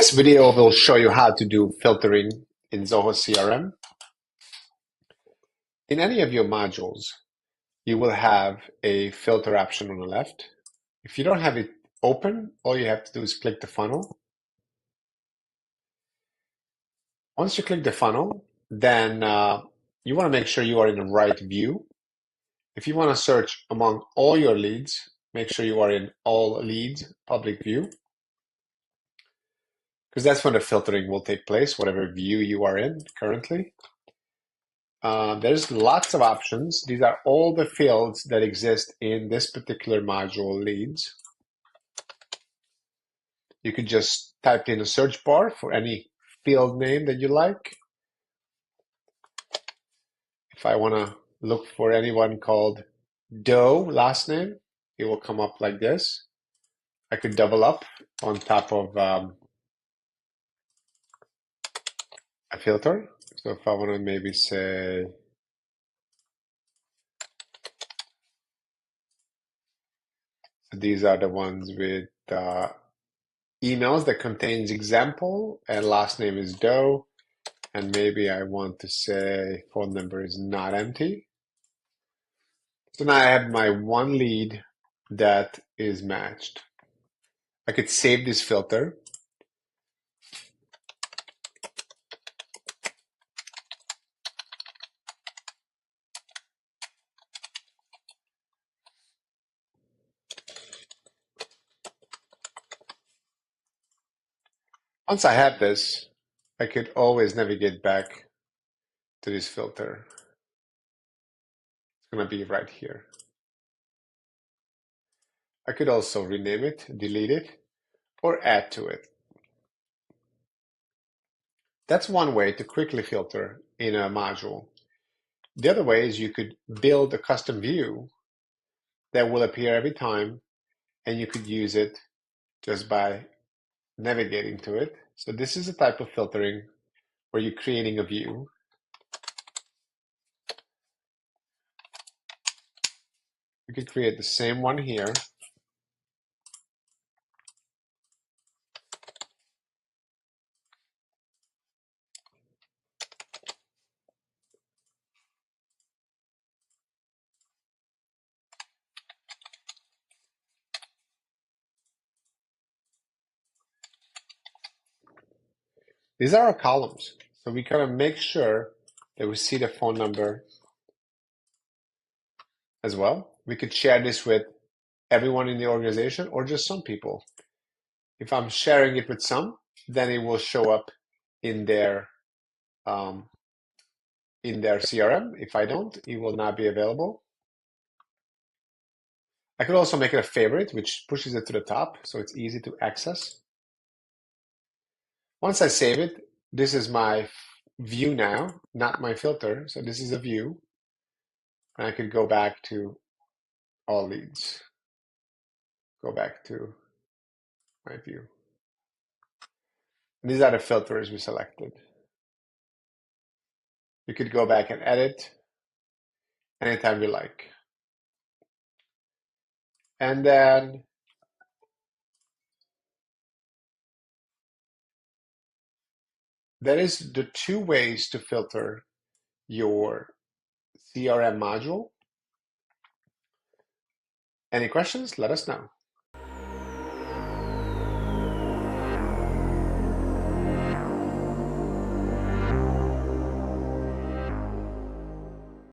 This video will show you how to do filtering in Zoho CRM. In any of your modules, you will have a filter option on the left. If you don't have it open, all you have to do is click the funnel. Once you click the funnel, then you want to make sure you are in the right view. If you want to search among all your leads, make sure you are in all leads, public view, because that's when the filtering will take place, whatever view you are in currently. There's lots of options. These are all the fields that exist in this particular module, leads. You could just type in a search bar for any field name that you like. If I want to look for anyone called Doe, last name, it will come up like this. I could double up on top of a filter. So if I want to maybe say these are the ones with emails that contains example and last name is Doe, and maybe I want to say phone number is not empty. So now I have my one lead that is matched. I could save this filter. Once I have this, I could always navigate back to this filter. It's going to be right here. I could also rename it, delete it, or add to it. That's one way to quickly filter in a module. The other way is you could build a custom view that will appear every time, and you could use it just by navigating to it. So this is a type of filtering where you're creating a view. You could create the same one here. These are our columns. So we gotta make sure that we see the phone number as well. We could share this with everyone in the organization or just some people. If I'm sharing it with some, then it will show up in their CRM. If I don't, it will not be available. I could also make it a favorite, which pushes it to the top, so it's easy to access. Once I save it, this is my view now, not my filter. So this is a view. And I could go back to all leads. Go back to my view. And these are the filters we selected. You could go back and edit anytime you like. And then there is the two ways to filter your CRM module. Any questions? Let us know.